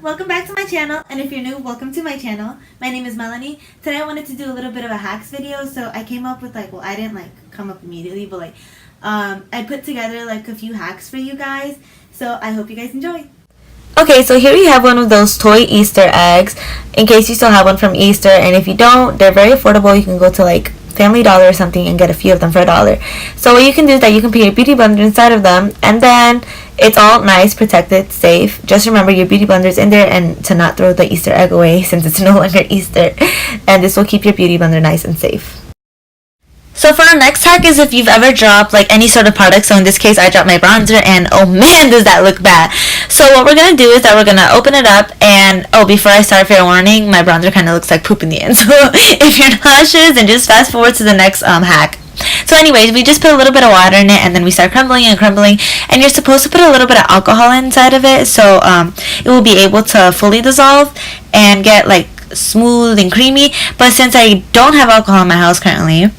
welcome back to my channel, and if you're new, welcome to my channel. My name is Melanie. Today I wanted to do a little bit of a hacks video, so I came up with I didn't come up immediately, but I put together a few hacks for you guys, so I hope you guys enjoy. Okay, so here we have one of those toy Easter eggs, in case you still have one from Easter, and if you don't, they're very affordable. You can go to Family Dollar or something and get a few of them for $1. So what you can do is that you can put your beauty blender inside of them, and then it's all nice, protected, safe. Just remember your beauty blender is in there and to not throw the Easter egg away since it's no longer Easter. And this will keep your beauty blender nice and safe. So for our next hack is if you've ever dropped any sort of product. So in this case I dropped my bronzer, and oh man does that look bad. So what we're going to do is that we're going to open it up, and before I start, fair warning, my bronzer kind of looks like poop in the end. So if you're not sure, then just fast forward to the next hack. So anyways, we just put a little bit of water in it, and then we start crumbling and crumbling, and you're supposed to put a little bit of alcohol inside of it, so it will be able to fully dissolve and get smooth and creamy. But since I don't have alcohol in my house currently,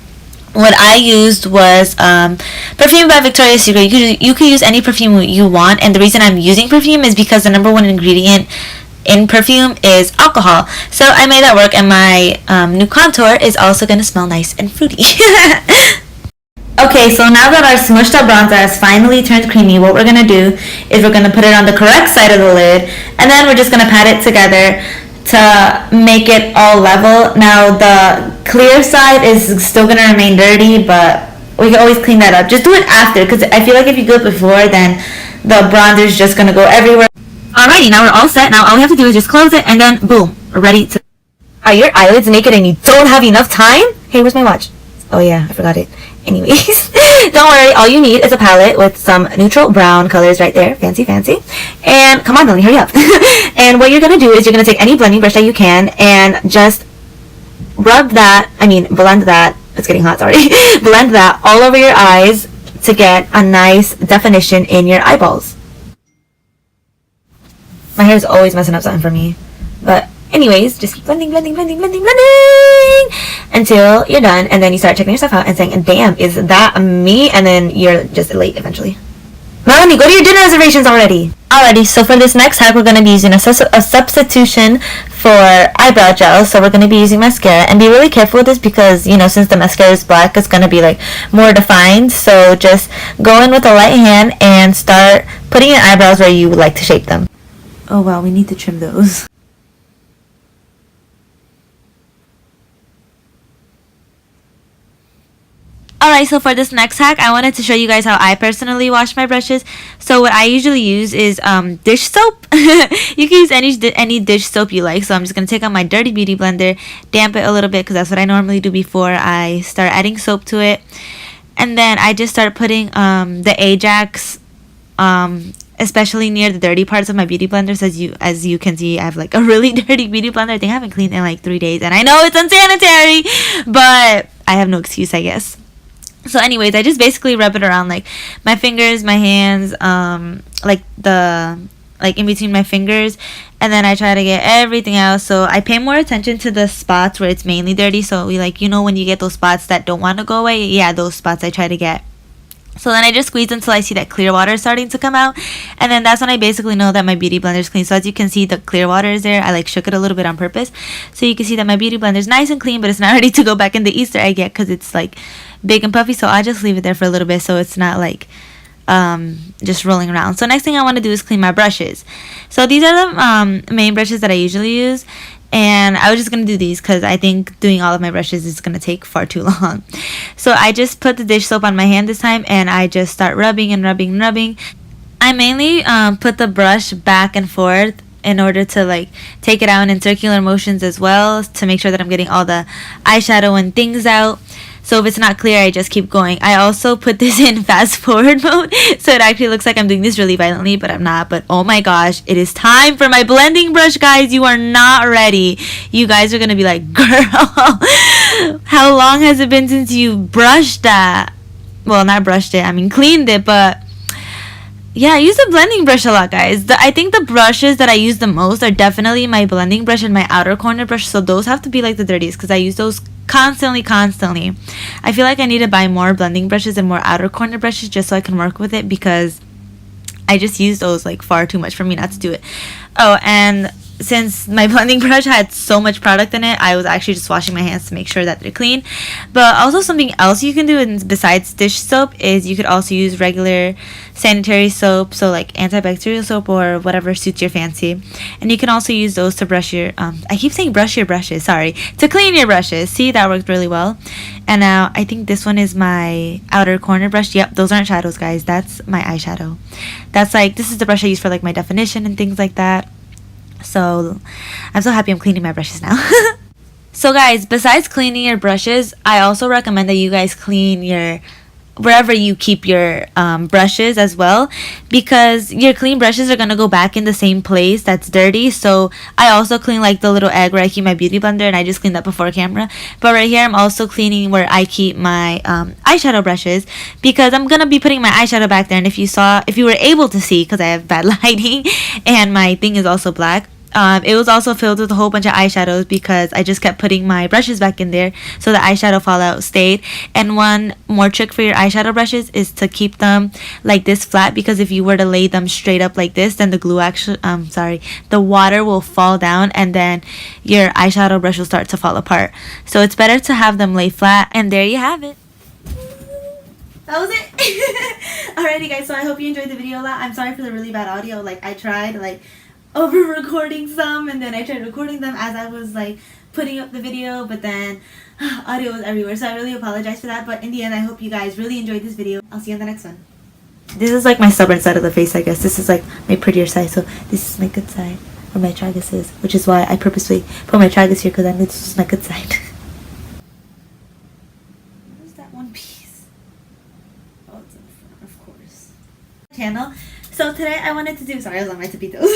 what I used was perfume by Victoria's Secret. You could use any perfume you want, and the reason I'm using perfume is because the number one ingredient in perfume is alcohol. So I made that work, and my new contour is also going to smell nice and fruity. Okay, so now that our smushed up bronzer has finally turned creamy, what we're going to do is we're going to put it on the correct side of the lid, and then we're just going to pat it together to make it all level. Now the clear side is still going to remain dirty, but we can always clean that up. Just do it after, because I feel like if you do it before, then the bronzer is just going to go everywhere. Alrighty, now we're all set. Now all we have to do is just close it, and then boom, we're ready to... Are your eyelids naked and you don't have enough time? Hey, where's my watch? Oh yeah, I forgot it. Anyways, don't worry, all you need is a palette with some neutral brown colors right there. Fancy, fancy. And come on, Melanie, hurry up. And what you're going to do is you're going to take any blending brush that you can and just blend that. It's getting hot, sorry. Blend that all over your eyes to get a nice definition in your eyeballs. My hair is always messing up something for me. But anyways, just keep blending until you're done, and then you start checking yourself out and saying, damn, is that me? And then you're just late eventually. Melanie, go to your dinner reservations already. Alrighty, so for this next hack, we're going to be using a substitution for eyebrow gel. So we're going to be using mascara, and be really careful with this because, since the mascara is black, it's going to be more defined. So just go in with a light hand and start putting your eyebrows where you would like to shape them. Oh wow, we need to trim those. Alright, so for this next hack, I wanted to show you guys how I personally wash my brushes. So what I usually use is dish soap. You can use any dish soap you like. So I'm just going to take out my dirty beauty blender, damp it a little bit because that's what I normally do before I start adding soap to it. And then I just start putting the Ajax, especially near the dirty parts of my beauty blenders. As you can see, I have a really dirty beauty blender. I think I haven't cleaned in 3 days, and I know it's unsanitary, but I have no excuse, I guess. So anyways, I just basically rub it around my fingers, my hands, in between my fingers, and then I try to get everything else. So I pay more attention to the spots where it's mainly dirty. So when you get those spots that don't want to go away, yeah, those spots I try to get. So then I just squeeze until I see that clear water starting to come out, and then that's when I basically know that my beauty blender is clean. So as you can see, the clear water is there. I shook it a little bit on purpose, so you can see that my beauty blender is nice and clean, but it's not ready to go back in the Easter egg yet because it's big and puffy. So I'll just leave it there for a little bit so it's not just rolling around. So next thing I want to do is clean my brushes. So these are the main brushes that I usually use. And I was just going to do these because I think doing all of my brushes is going to take far too long. So I just put the dish soap on my hand this time, and I just start rubbing and rubbing and rubbing. I mainly put the brush back and forth in order to take it out in circular motions as well, to make sure that I'm getting all the eyeshadow and things out. So if it's not clear, I just keep going. I also put this in fast forward mode, so it actually looks like I'm doing this really violently, but I'm not. But oh my gosh, it is time for my blending brush, guys. You are not ready. You guys are going to be like, girl, how long has it been since you brushed that? Well, not brushed it, cleaned it, but yeah, I use the blending brush a lot, guys. I think the brushes that I use the most are definitely my blending brush and my outer corner brush. So those have to be the dirtiest because I use those constantly. I feel like I need to buy more blending brushes and more outer corner brushes just so I can work with it, because I just used those like far too much for me not to do it. Oh, and since my blending brush had so much product in it, I was actually just washing my hands to make sure that they're clean. But also something else you can do besides dish soap is you could also use regular sanitary soap, so like antibacterial soap or whatever suits your fancy. And you can also use those to brush your I keep saying brush your brushes, sorry, to clean your brushes. See, that worked really well. And now I think this one is my outer corner brush. Yep, those aren't shadows, guys. That's my eyeshadow. That's like, this is the brush I use for like my definition and things like that. So I'm so happy I'm cleaning my brushes now. So guys, besides cleaning your brushes, I also recommend that you guys clean your wherever you keep your brushes as well, because your clean brushes are gonna go back in the same place that's dirty. So I also clean like the little egg where I keep my beauty blender, and I just cleaned that before camera. But right here I'm also cleaning where I keep my eyeshadow brushes, because I'm gonna be putting my eyeshadow back there. And if you were able to see, because I have bad lighting and my thing is also black, it was also filled with a whole bunch of eyeshadows because I just kept putting my brushes back in there, so the eyeshadow fallout stayed. And one more trick for your eyeshadow brushes is to keep them like this flat, because if you were to lay them straight up like this, then the glue actually the water will fall down and then your eyeshadow brush will start to fall apart. So it's better to have them lay flat. And there you have it. That was it. Alrighty guys, so I hope you enjoyed the video a lot. I'm sorry for the really bad audio. Like, I tried like over recording some, and then I tried recording them as I was like putting up the video, but then audio was everywhere, so I really apologize for that. But in the end, I hope you guys really enjoyed this video. I'll see you on the next one. This is like my stubborn side of the face, I guess. This is like my prettier side, so this is my good side, where my tragus is, which is why I purposely put my tragus here, because I knew this was my good side. Where's that one piece? Oh, it's in front, of course. Channel. So today I wanted to do, sorry, I was on my tippy toes.